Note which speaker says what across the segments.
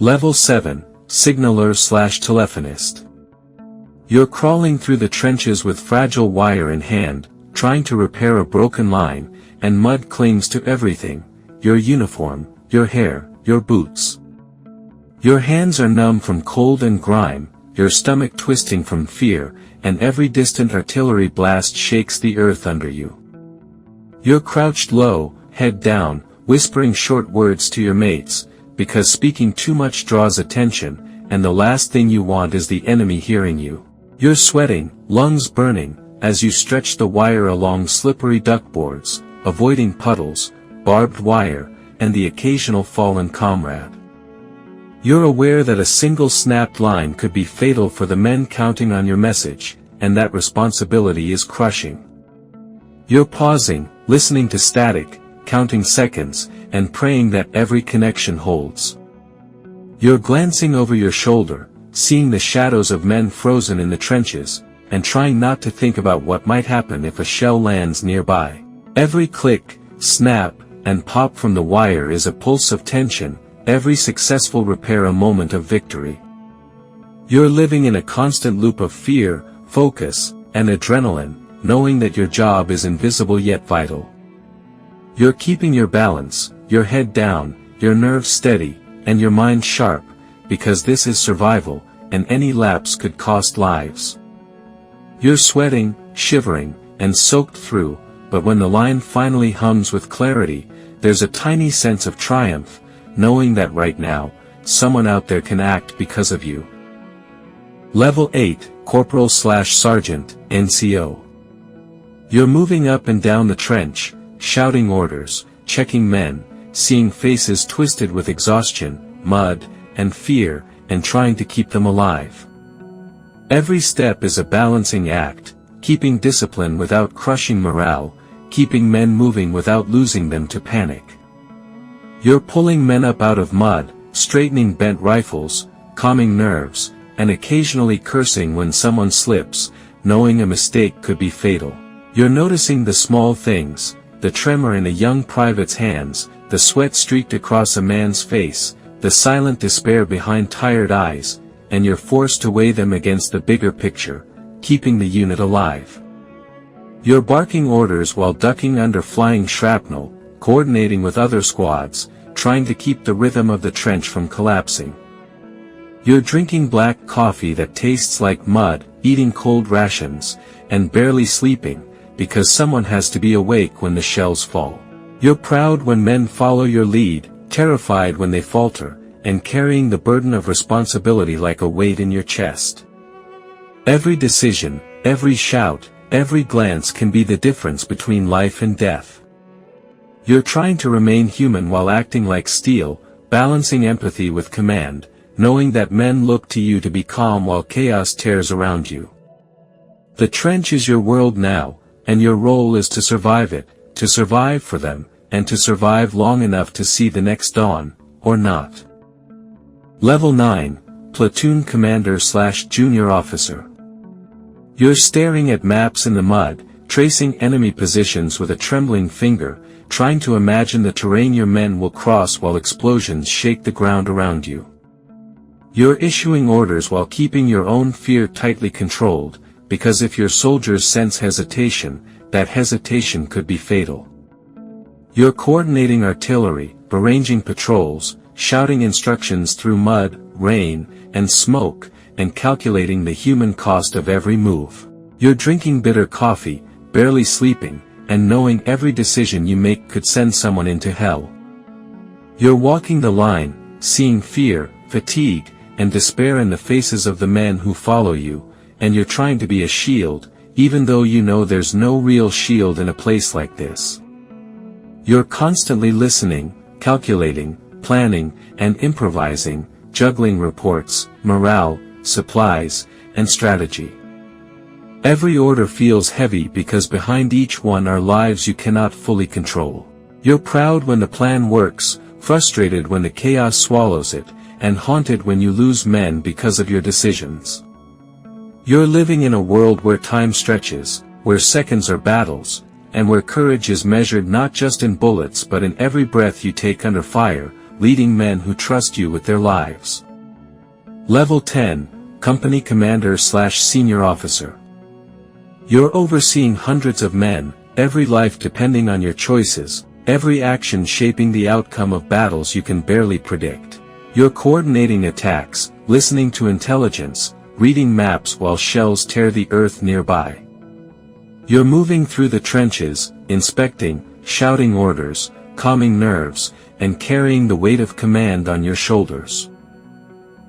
Speaker 1: Level 7, Signaler/Telephonist. You're crawling through the trenches with fragile wire in hand, trying to repair a broken line, and mud clings to everything: your uniform, your hair, your boots. Your hands are numb from cold and grime, your stomach twisting from fear, and every distant artillery blast shakes the earth under you. You're crouched low, head down, whispering short words to your mates, because speaking too much draws attention, and the last thing you want is the enemy hearing you. You're sweating, lungs burning, as you stretch the wire along slippery duckboards, avoiding puddles, barbed wire, and the occasional fallen comrade. You're aware that a single snapped line could be fatal for the men counting on your message, and that responsibility is crushing. You're pausing, listening to static, counting seconds, and praying that every connection holds. You're glancing over your shoulder, seeing the shadows of men frozen in the trenches, and trying not to think about what might happen if a shell lands nearby. Every click, snap, and pop from the wire is a pulse of tension, every successful repair a moment of victory. You're living in a constant loop of fear, focus, and adrenaline, knowing that your job is invisible yet vital. You're keeping your balance, your head down, your nerves steady, and your mind sharp, because this is survival, and any lapse could cost lives. You're sweating, shivering, and soaked through, but when the line finally hums with clarity, there's a tiny sense of triumph, knowing that right now, someone out there can act because of you. Level 8, Corporal/Sergeant, NCO. You're moving up and down the trench, shouting orders, checking men, seeing faces twisted with exhaustion, mud, and fear, and trying to keep them alive. Every step is a balancing act, keeping discipline without crushing morale, keeping men moving without losing them to panic. You're pulling men up out of mud, straightening bent rifles, calming nerves, and occasionally cursing when someone slips, knowing a mistake could be fatal. You're noticing the small things, the tremor in a young private's hands, the sweat streaked across a man's face, the silent despair behind tired eyes, and you're forced to weigh them against the bigger picture, keeping the unit alive. You're barking orders while ducking under flying shrapnel, coordinating with other squads, trying to keep the rhythm of the trench from collapsing. You're drinking black coffee that tastes like mud, eating cold rations, and barely sleeping, because someone has to be awake when the shells fall. You're proud when men follow your lead, terrified when they falter, and carrying the burden of responsibility like a weight in your chest. Every decision, every shout, every glance can be the difference between life and death. You're trying to remain human while acting like steel, balancing empathy with command, knowing that men look to you to be calm while chaos tears around you. The trench is your world now, and your role is to survive it, to survive for them, and to survive long enough to see the next dawn, or not. Level 9, Platoon Commander/Junior Officer. You're staring at maps in the mud, tracing enemy positions with a trembling finger, trying to imagine the terrain your men will cross while explosions shake the ground around you. You're issuing orders while keeping your own fear tightly controlled, because if your soldiers sense hesitation, that hesitation could be fatal. You're coordinating artillery, arranging patrols, shouting instructions through mud, rain, and smoke, and calculating the human cost of every move. You're drinking bitter coffee, barely sleeping, and knowing every decision you make could send someone into hell. You're walking the line, seeing fear, fatigue, and despair in the faces of the men who follow you, and you're trying to be a shield, even though you know there's no real shield in a place like this. You're constantly listening, calculating, planning, and improvising, juggling reports, morale, supplies, and strategy. Every order feels heavy because behind each one are lives you cannot fully control. You're proud when the plan works, frustrated when the chaos swallows it, and haunted when you lose men because of your decisions. You're living in a world where time stretches, where seconds are battles, and where courage is measured not just in bullets but in every breath you take under fire, leading men who trust you with their lives. Level 10, Company Commander/Senior Officer. You're overseeing hundreds of men, every life depending on your choices, every action shaping the outcome of battles you can barely predict. You're coordinating attacks, listening to intelligence, reading maps while shells tear the earth nearby. You're moving through the trenches, inspecting, shouting orders, calming nerves, and carrying the weight of command on your shoulders.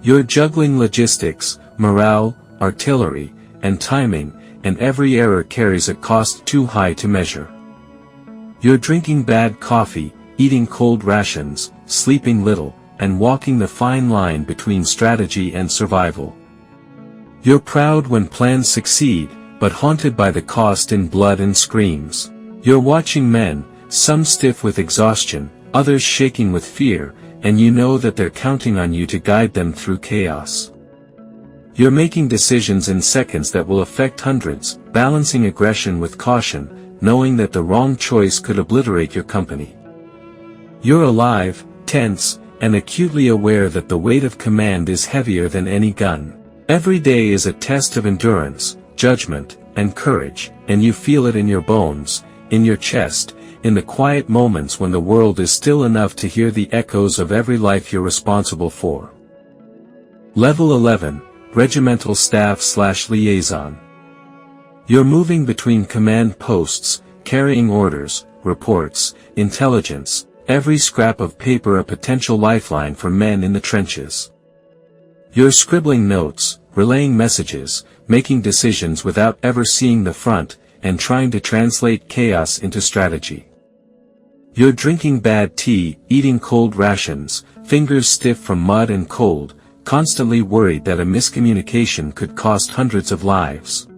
Speaker 1: You're juggling logistics, morale, artillery, and timing, and every error carries a cost too high to measure. You're drinking bad coffee, eating cold rations, sleeping little, and walking the fine line between strategy and survival. You're proud when plans succeed, but haunted by the cost in blood and screams. You're watching men, some stiff with exhaustion, others shaking with fear, and you know that they're counting on you to guide them through chaos. You're making decisions in seconds that will affect hundreds, balancing aggression with caution, knowing that the wrong choice could obliterate your company. You're alive, tense, and acutely aware that the weight of command is heavier than any gun. Every day is a test of endurance, judgment, and courage, and you feel it in your bones, in your chest, in the quiet moments when the world is still enough to hear the echoes of every life you're responsible for. Level 11, Regimental Staff/Liaison. You're moving between command posts, carrying orders, reports, intelligence, every scrap of paper a potential lifeline for men in the trenches. You're scribbling notes, relaying messages, making decisions without ever seeing the front, and trying to translate chaos into strategy. You're drinking bad tea, eating cold rations, fingers stiff from mud and cold, constantly worried that a miscommunication could cost hundreds of lives.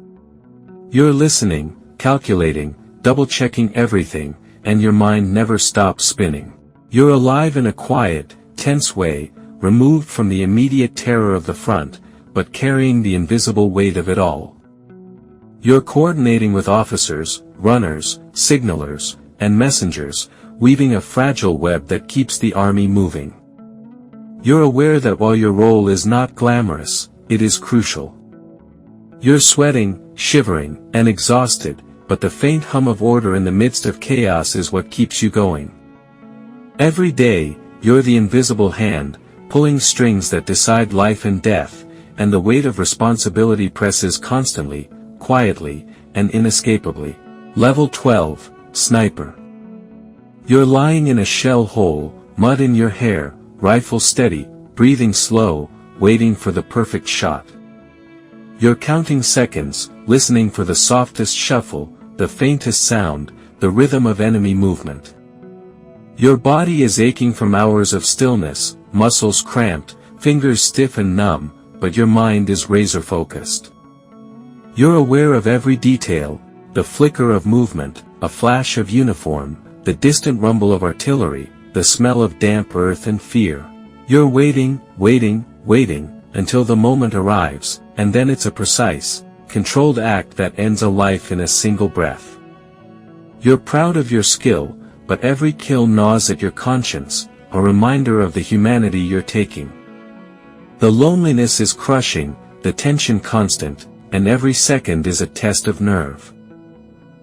Speaker 1: You're listening, calculating, double-checking everything, and your mind never stops spinning. You're alive in a quiet, tense way, removed from the immediate terror of the front, but carrying the invisible weight of it all. You're coordinating with officers, runners, signalers, and messengers, weaving a fragile web that keeps the army moving. You're aware that while your role is not glamorous, it is crucial. You're sweating, shivering, and exhausted, but the faint hum of order in the midst of chaos is what keeps you going. Every day, you're the invisible hand, pulling strings that decide life and death, and the weight of responsibility presses constantly, quietly, and inescapably. Level 12, Sniper. You're lying in a shell hole, mud in your hair, rifle steady, breathing slow, waiting for the perfect shot. You're counting seconds, listening for the softest shuffle, the faintest sound, the rhythm of enemy movement. Your body is aching from hours of stillness, muscles cramped, fingers stiff and numb, but your mind is razor-focused. You're aware of every detail, the flicker of movement, a flash of uniform, the distant rumble of artillery, the smell of damp earth and fear. You're waiting, until the moment arrives, and then it's a precise, controlled act that ends a life in a single breath. You're proud of your skill, but every kill gnaws at your conscience, a reminder of the humanity you're taking. The loneliness is crushing, the tension constant, and every second is a test of nerve.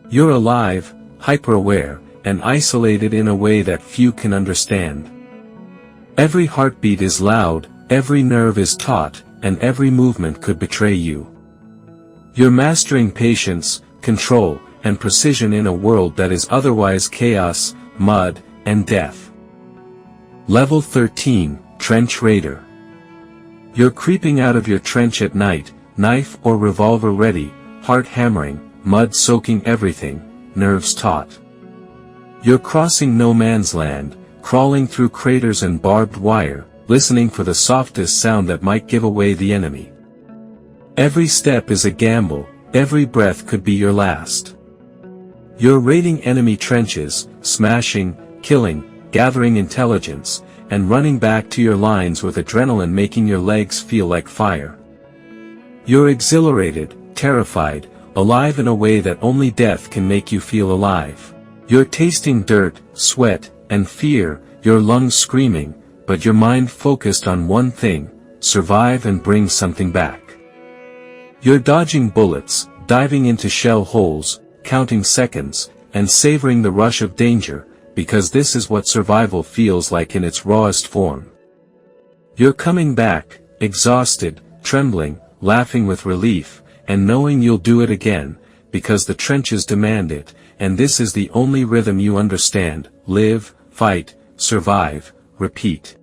Speaker 1: You're alive, hyper-aware, and isolated in a way that few can understand. Every heartbeat is loud, every nerve is taut, and every movement could betray you. You're mastering patience, control, and precision in a world that is otherwise chaos, mud, and death. Level 13, Trench Raider. You're creeping out of your trench at night, knife or revolver ready, heart hammering, mud soaking everything, nerves taut. You're crossing no man's land, crawling through craters and barbed wire, listening for the softest sound that might give away the enemy. Every step is a gamble, every breath could be your last. You're raiding enemy trenches, smashing, killing, gathering intelligence, and running back to your lines with adrenaline making your legs feel like fire. You're exhilarated, terrified, alive in a way that only death can make you feel alive. You're tasting dirt, sweat, and fear, your lungs screaming, but your mind focused on one thing: survive and bring something back. You're dodging bullets, diving into shell holes, counting seconds, and savoring the rush of danger, because this is what survival feels like in its rawest form. You're coming back, exhausted, trembling, laughing with relief, and knowing you'll do it again, because the trenches demand it, and this is the only rhythm you understand: live, fight, survive, repeat.